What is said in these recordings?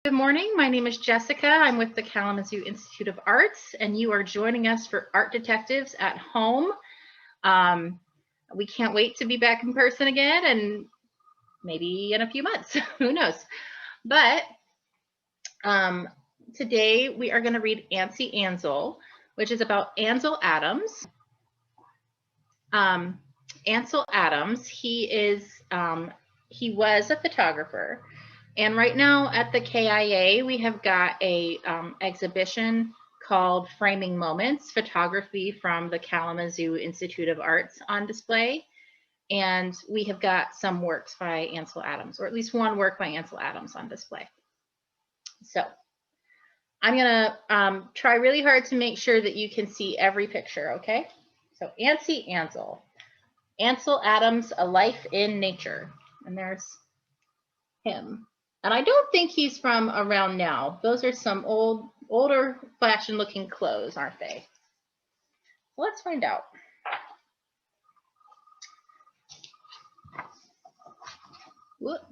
Good morning. My name is Jessica. I'm with the Kalamazoo Institute of Arts, and you are joining us for Art Detectives at Home. We can't wait to be back in person again, and maybe in a few months. Who knows? But today we are going to read Antsy Ansel, which is about Ansel Adams. Ansel Adams, he was a photographer. And right now at the KIA, we have got a exhibition called Framing Moments, Photography from the Kalamazoo Institute of Arts on display. And we have got some works by Ansel Adams, or at least one work by Ansel Adams on display. So I'm gonna try really hard to make sure that you can see every picture, okay? So Antsy Ansel. Ansel Adams, A Life in Nature. And there's him. And I don't think he's from around now. Those are some older fashioned looking clothes, aren't they? Let's find out. Whoop.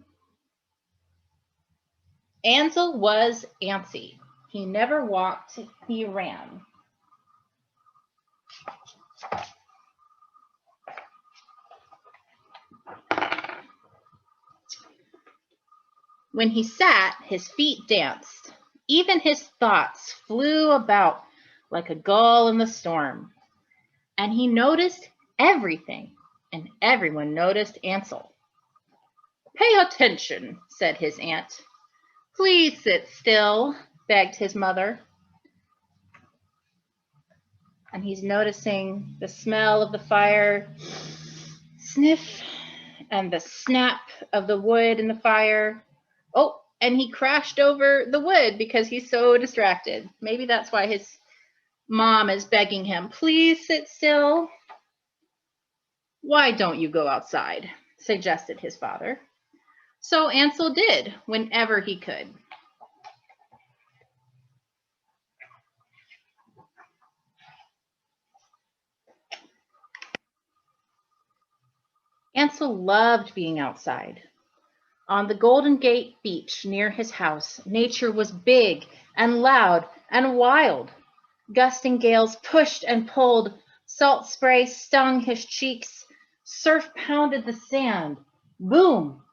Ansel was antsy. He never walked, he ran. When he sat, his feet danced. Even his thoughts flew about like a gull in the storm. And he noticed everything, and everyone noticed Ansel. "Pay attention," said his aunt. "Please sit still," begged his mother. And he's noticing the smell of the fire, sniff, and the snap of the wood in the fire. Oh, and he crashed over the wood because he's so distracted. Maybe that's why his mom is begging him, "Please sit still." "Why don't you go outside?" suggested his father. So Ansel did whenever he could. Ansel loved being outside. On the Golden Gate Beach near his house, nature was big and loud and wild. Gusting gales pushed and pulled, salt spray stung his cheeks, surf pounded the sand. Boom!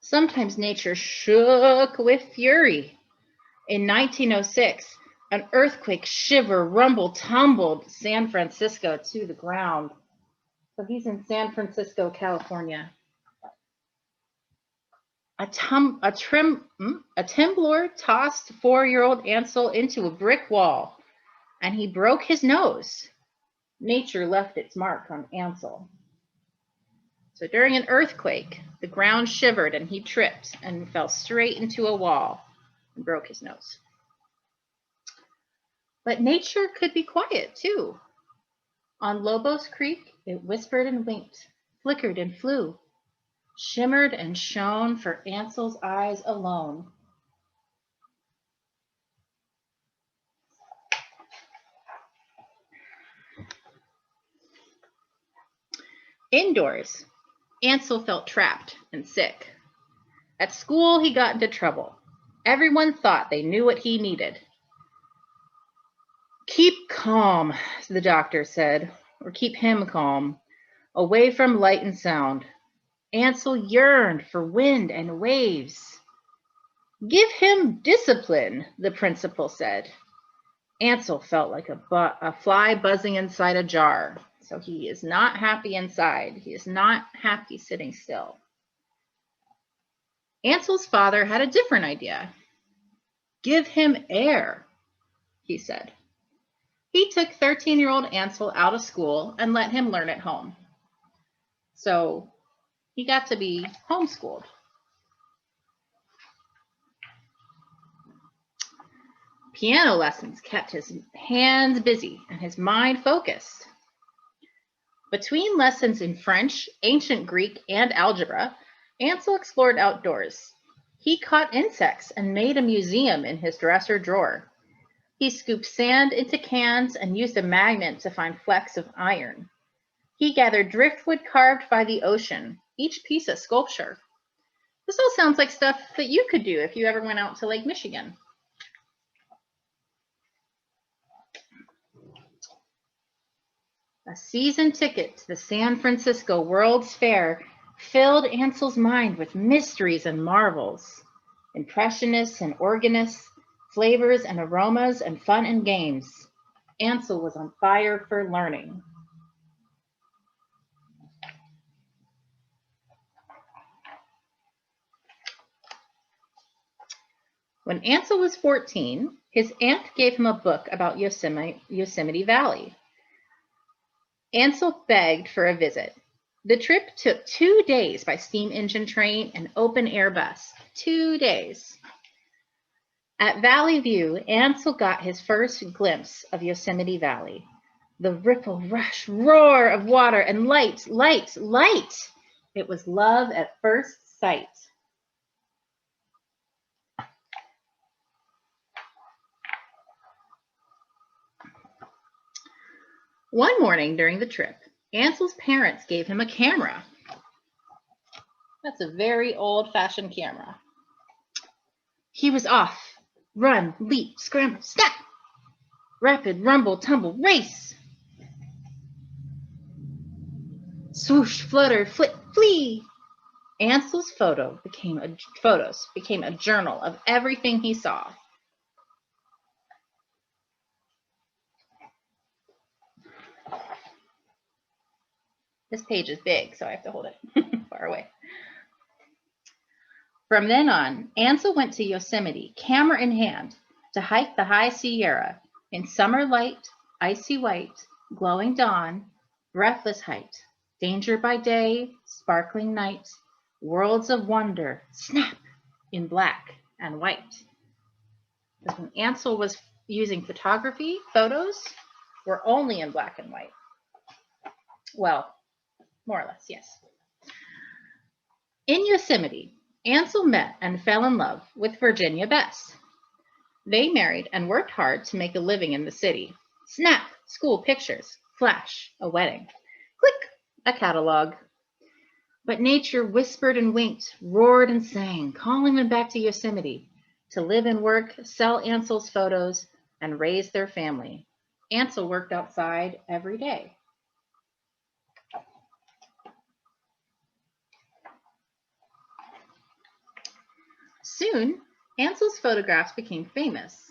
Sometimes nature shook with fury. In 1906, an earthquake shiver, rumble, tumbled San Francisco to the ground. So he's in San Francisco, California. A Temblor tossed 4-year-old Ansel into a brick wall, and he broke his nose. Nature left its mark on Ansel. So during an earthquake, the ground shivered and he tripped and fell straight into a wall and broke his nose. But nature could be quiet too. On Lobos Creek, it whispered and winked, flickered and flew, shimmered and shone for Ansel's eyes alone. Indoors, Ansel felt trapped and sick. At school, he got into trouble. Everyone thought they knew what he needed. "Keep calm," the doctor said, or keep him calm, away from light and sound. Ansel yearned for wind and waves. "Give him discipline," the principal said. Ansel felt like a fly buzzing inside a jar. So he is not happy inside. He is not happy sitting still. Ansel's father had a different idea. "Give him air," he said. He took 13-year-old Ansel out of school and let him learn at home. So he got to be homeschooled. Piano lessons kept his hands busy and his mind focused. Between lessons in French, ancient Greek, and algebra, Ansel explored outdoors. He caught insects and made a museum in his dresser drawer. He scooped sand into cans and used a magnet to find flecks of iron. He gathered driftwood carved by the ocean, each piece a sculpture. This all sounds like stuff that you could do if you ever went out to Lake Michigan. A season ticket to the San Francisco World's Fair filled Ansel's mind with mysteries and marvels, impressionists and organists, flavors and aromas, and fun and games. Ansel was on fire for learning. When Ansel was 14, his aunt gave him a book about Yosemite Valley. Ansel begged for a visit. The trip took 2 days by steam engine train and open air bus. 2 days. At Valley View, Ansel got his first glimpse of Yosemite Valley. The ripple, rush, roar of water and light, light, light. It was love at first sight. One morning during the trip, Ansel's parents gave him a camera. That's a very old-fashioned camera. He was off. Run, leap, scramble, snap. Rapid, rumble, tumble, race. Swoosh, flutter, flit, flee. Ansel's photos became a journal of everything he saw. This page is big, so I have to hold it far away. From then on, Ansel went to Yosemite, camera in hand, to hike the High Sierra in summer light, icy white, glowing dawn, breathless height, danger by day, sparkling night, worlds of wonder, snap, in black and white. Because when Ansel was using photography, photos were only in black and white. Well, more or less, yes. In Yosemite, Ansel met and fell in love with Virginia Bess. They married and worked hard to make a living in the city. Snap, school pictures. Flash, a wedding. Click, a catalog. But nature whispered and winked, roared and sang, calling them back to Yosemite to live and work, sell Ansel's photos, and raise their family. Ansel worked outside every day. Soon, Ansel's photographs became famous.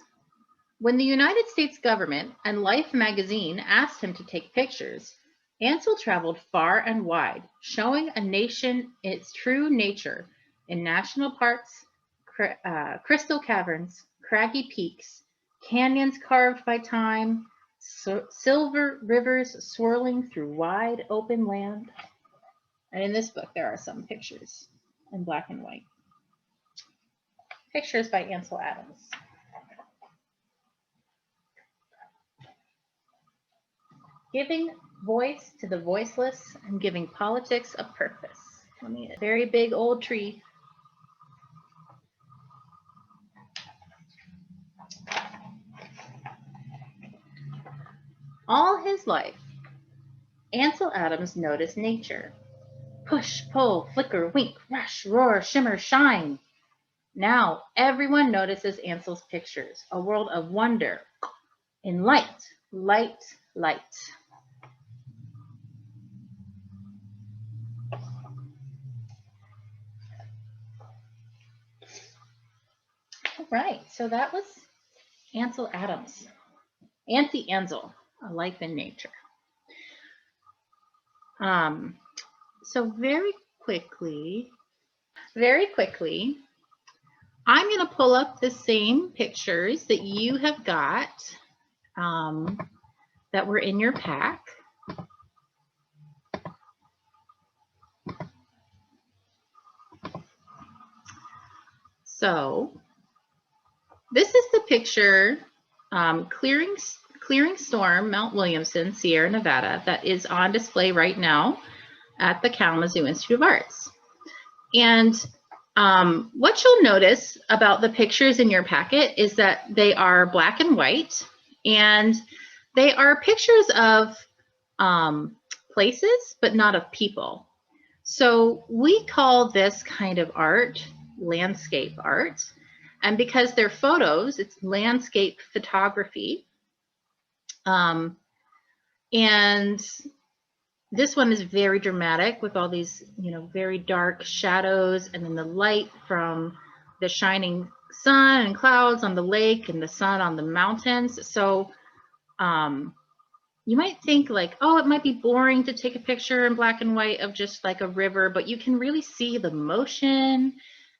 When the United States government and Life magazine asked him to take pictures, Ansel traveled far and wide, showing a nation its true nature in national parks, crystal caverns, craggy peaks, canyons carved by time, silver rivers swirling through wide open land. And in this book, there are some pictures in black and white. Pictures by Ansel Adams. Giving voice to the voiceless and giving politics a purpose. A very big old tree. All his life, Ansel Adams noticed nature. Push, pull, flicker, wink, rush, roar, shimmer, shine. Now everyone notices Ansel's pictures, a world of wonder in light, light, light. All right, so that was Ansel Adams. Auntie Ansel, A Life in Nature. So very quickly, I'm going to pull up the same pictures that you have got that were in your pack. So this is the picture, Clearing Storm, Mount Williamson, Sierra Nevada, that is on display right now at the Kalamazoo Institute of Arts. And What you'll notice about the pictures in your packet is that they are black and white, and they are pictures of places, but not of people. So we call this kind of art landscape art. And because they're photos, it's landscape photography. And this one is very dramatic with all these, very dark shadows, and then the light from the shining sun and clouds on the lake and the sun on the mountains. So you might think like, oh, it might be boring to take a picture in black and white of just like a river, but you can really see the motion,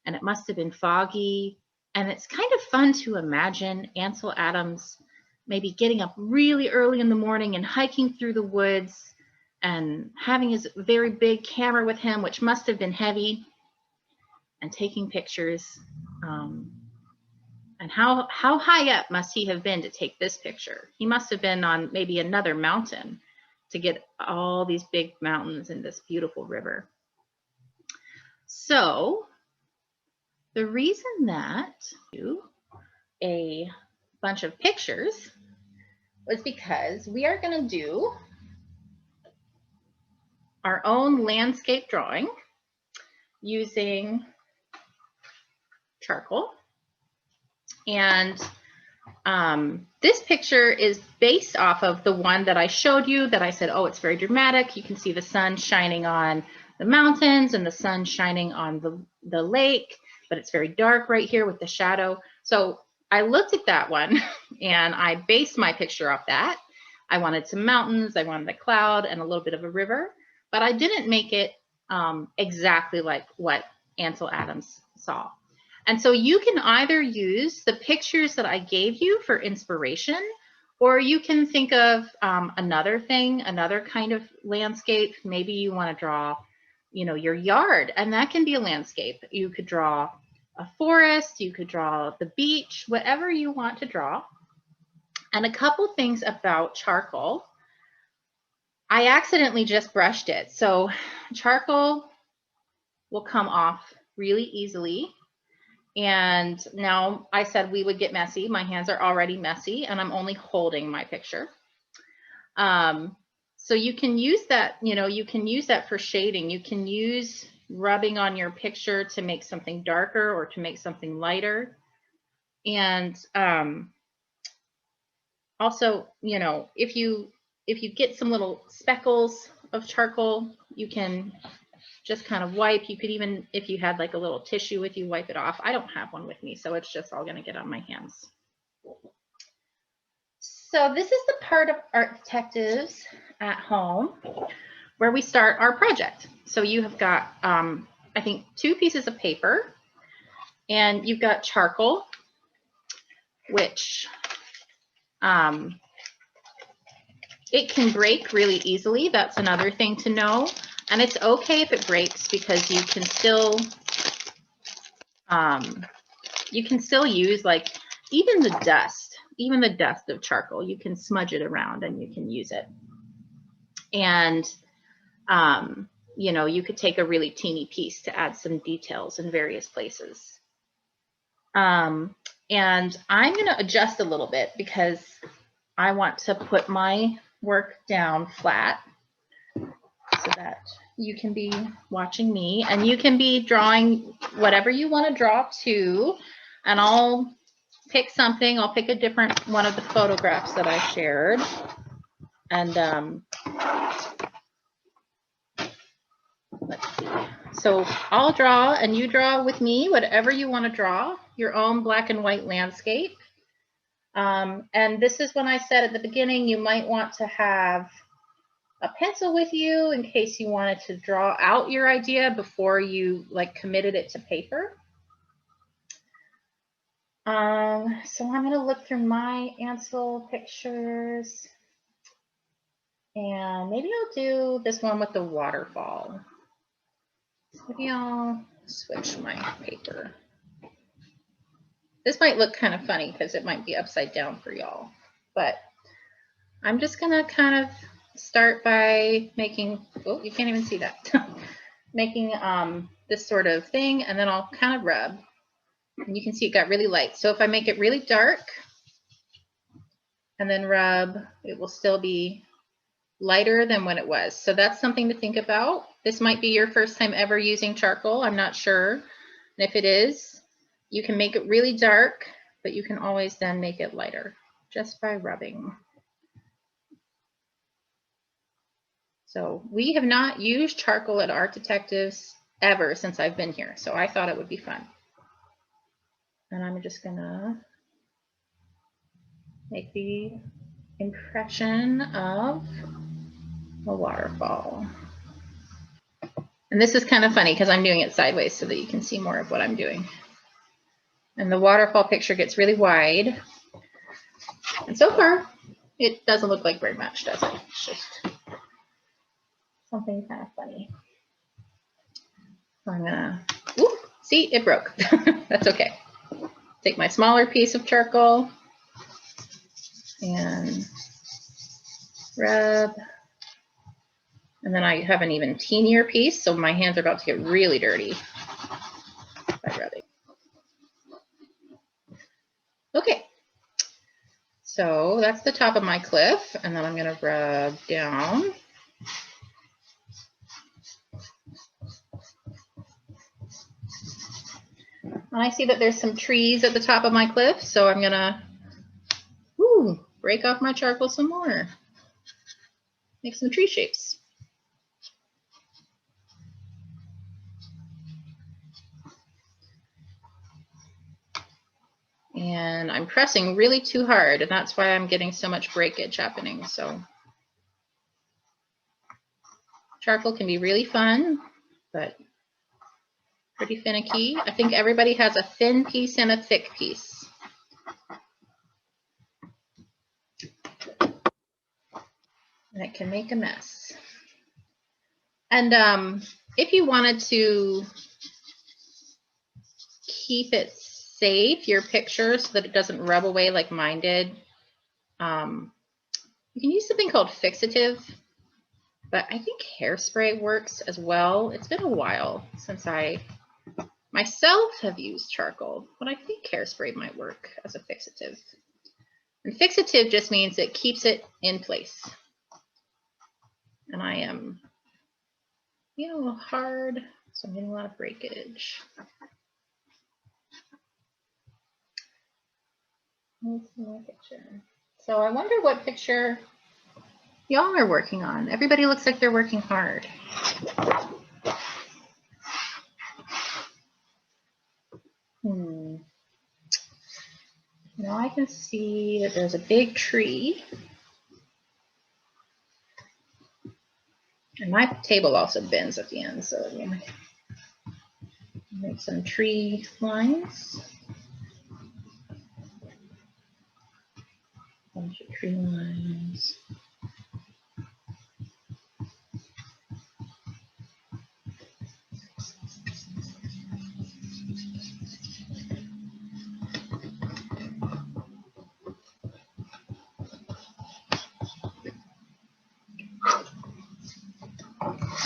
and it must have been foggy. And it's kind of fun to imagine Ansel Adams maybe getting up really early in the morning and hiking through the woods and having his very big camera with him, which must have been heavy, and taking pictures. And how high up must he have been to take this picture? He must have been on maybe another mountain to get all these big mountains and this beautiful river. So the reason that a bunch of pictures was because we are going to do our own landscape drawing using charcoal. And this picture is based off of the one that I showed you that I said, oh, it's very dramatic. You can see the sun shining on the mountains and the sun shining on the lake, but it's very dark right here with the shadow. So I looked at that one and I based my picture off that. I wanted some mountains, I wanted a cloud and a little bit of a river, but I didn't make it exactly like what Ansel Adams saw. And so you can either use the pictures that I gave you for inspiration, or you can think of another thing, another kind of landscape. Maybe you want to draw, your yard, and that can be a landscape. You could draw a forest, you could draw the beach, whatever you want to draw. And a couple things about charcoal. I accidentally just brushed it. So charcoal will come off really easily. And now I said we would get messy. My hands are already messy and I'm only holding my picture. So you can use that, you can use that for shading. You can use rubbing on your picture to make something darker or to make something lighter. And also, if you get some little speckles of charcoal, you can just kind of wipe. You could even, if you had like a little tissue with you, wipe it off. I don't have one with me, so it's just all going to get on my hands. So this is the part of Art Detectives at Home where we start our project. So you have got, I think, 2 pieces of paper, and you've got charcoal, which it can break really easily. That's another thing to know. And it's okay if it breaks, because you can still use like even the dust of charcoal. You can smudge it around and you can use it. And you could take a really teeny piece to add some details in various places. And I'm going to adjust a little bit because I want to put my work down flat, so that you can be watching me and you can be drawing whatever you want to draw too. And I'll pick something. I'll pick a different one of the photographs that I shared. And let's see. So I'll draw and you draw with me, whatever you want to draw, your own black and white landscape. And this is when I said at the beginning, you might want to have a pencil with you in case you wanted to draw out your idea before you like committed it to paper. So I'm going to look through my Ansel pictures, and maybe I'll do this one with the waterfall. Maybe I'll switch my paper. This might look kind of funny because it might be upside down for y'all, but I'm just going to kind of start by making, oh, you can't even see that. making this sort of thing, and then I'll kind of rub. And you can see it got really light. So if I make it really dark and then rub, it will still be lighter than when it was. So that's something to think about. This might be your first time ever using charcoal. I'm not sure. And if it is, you can make it really dark, but you can always then make it lighter just by rubbing. So we have not used charcoal at Art Detectives ever since I've been here. So I thought it would be fun. And I'm just gonna make the impression of a waterfall. And this is kind of funny because I'm doing it sideways so that you can see more of what I'm doing. And the waterfall picture gets really wide. And so far, it doesn't look like very much, does it? It's just something kind of funny. So I'm gonna, ooh, see, it broke. That's okay. Take my smaller piece of charcoal and rub. And then I have an even teenier piece, so my hands are about to get really dirty by rubbing. Okay, so that's the top of my cliff, and then I'm gonna rub down. And I see that there's some trees at the top of my cliff, so I'm gonna break off my charcoal some more. Make some tree shapes. And I'm pressing really too hard, and that's why I'm getting so much breakage happening. So charcoal can be really fun, but pretty finicky. I think everybody has a thin piece and a thick piece. And it can make a mess. And if you wanted to keep it safe, your picture, so that it doesn't rub away like mine did, you can use something called fixative, but I think hairspray works as well. It's been a while since I myself have used charcoal, but I think hairspray might work as a fixative. And fixative just means it keeps it in place. And I am, hard, so I'm getting a lot of breakage. Let's see my picture. So I wonder what picture y'all are working on. Everybody looks like they're working hard. Now I can see that there's a big tree. And my table also bends at the end, so we'll make some tree lines. Bunch of tree lines.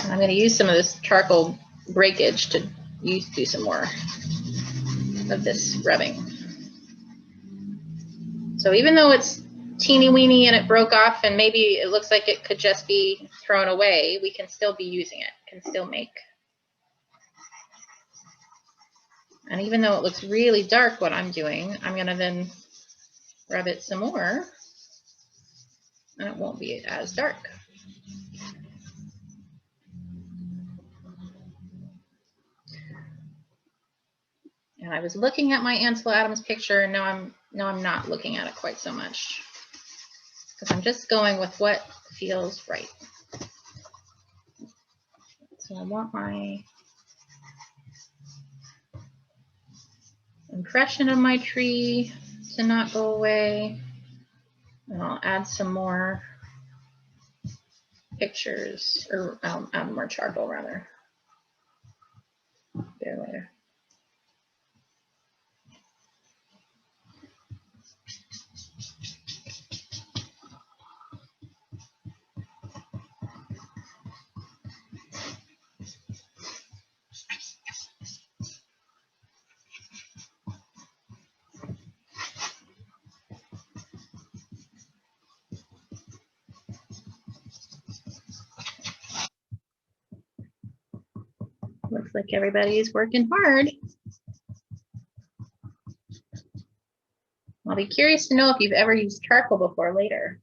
And I'm going to use some of this charcoal breakage to do some more of this rubbing. So even though it's teeny weeny and it broke off and maybe it looks like it could just be thrown away, we can still be using it, can still make. And even though it looks really dark what I'm doing, I'm going to then rub it some more and it won't be as dark. And I was looking at my Ansel Adams picture, and now I'm not looking at it quite so much because I'm just going with what feels right. So I want my impression of my tree to not go away, and I'll add some more pictures, or add more charcoal rather. There later. Looks like everybody's working hard. I'll be curious to know if you've ever used charcoal before later.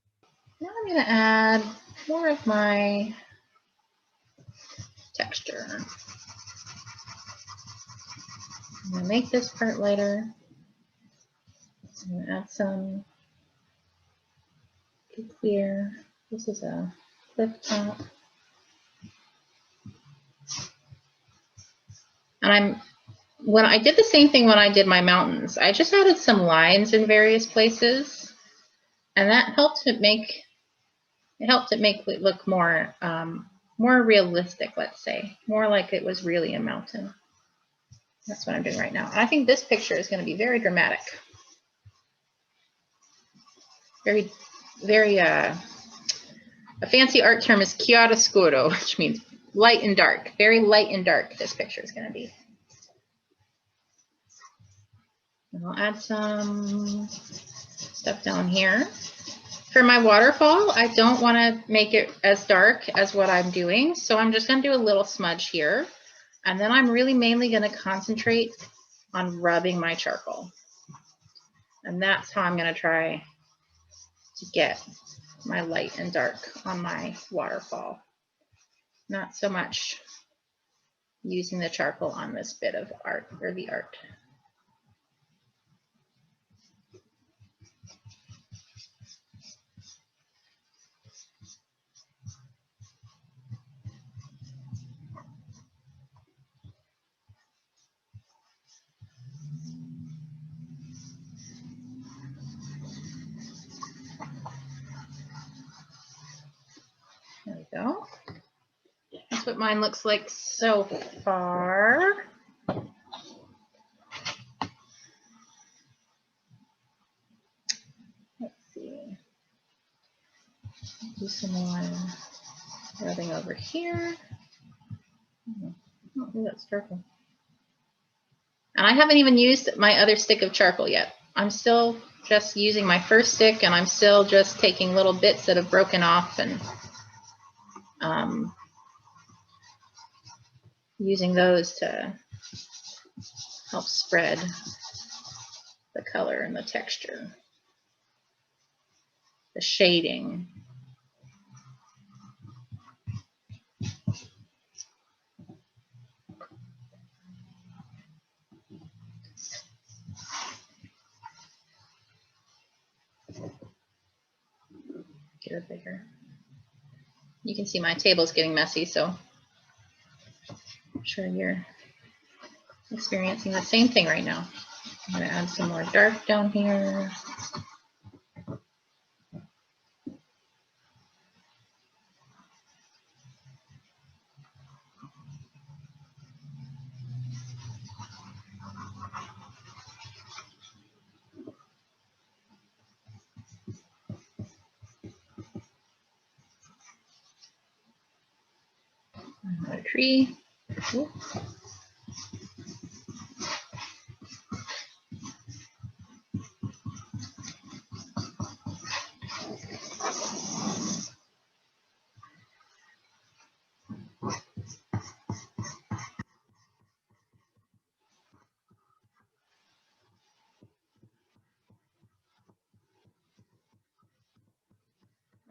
Now I'm going to add more of my texture. I'm going to make this part lighter. I'm going to add some clear. This is a cliff top. And when I did the same thing when I did my mountains, I just added some lines in various places, and that helped it make it look more more realistic, let's say, more like it was really a mountain. That's what I'm doing right now. I think this picture is going to be very dramatic, very a fancy art term is chiaroscuro, which means light and dark. Very light and dark this picture is going to be. And I'll add some stuff down here. For my waterfall, I don't want to make it as dark as what I'm doing, so I'm just going to do a little smudge here. And then I'm really mainly going to concentrate on rubbing my charcoal. And that's how I'm going to try to get my light and dark on my waterfall. Not so much using the charcoal on this bit of art, or the art. There we go. That's what mine looks like so far. Let's see. Do some more rubbing over here. Oh, that's charcoal. And I haven't even used my other stick of charcoal yet. I'm still just using my first stick, and I'm still just taking little bits that have broken off and using those to help spread the color and the texture, the shading. Get it bigger. You can see my table's getting messy, so I'm sure you're experiencing the same thing right now. I'm going to add some more dark down here. Another tree. Ooh.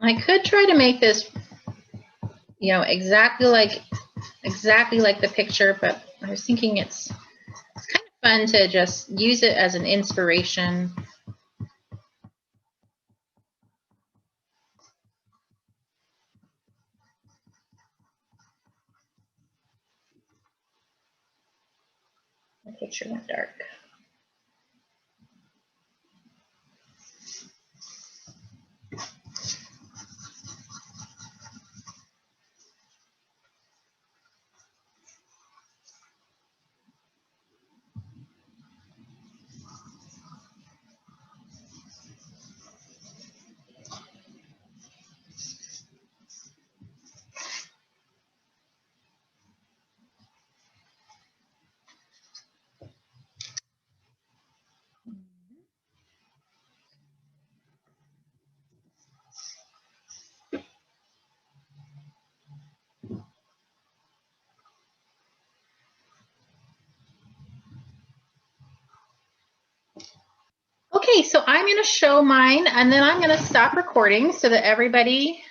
I could try to make this, you know, exactly like the picture, but I was thinking it's kind of fun to just use it as an inspiration. The picture went dark. Okay, so I'm going to show mine and then I'm going to stop recording so that everybody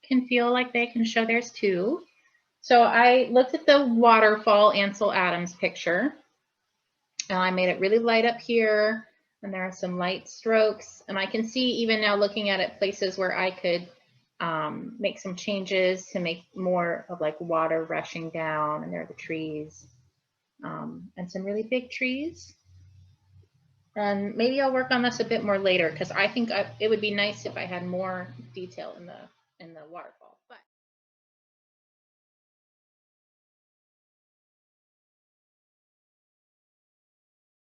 can feel like they can show theirs too. So I looked at the waterfall Ansel Adams picture and I made it really light up here, and there are some light strokes, and I can see even now looking at it places where I could make some changes to make more of like water rushing down, and there are the trees and some really big trees. And maybe I'll work on this a bit more later because I think it would be nice if I had more detail in the waterfall.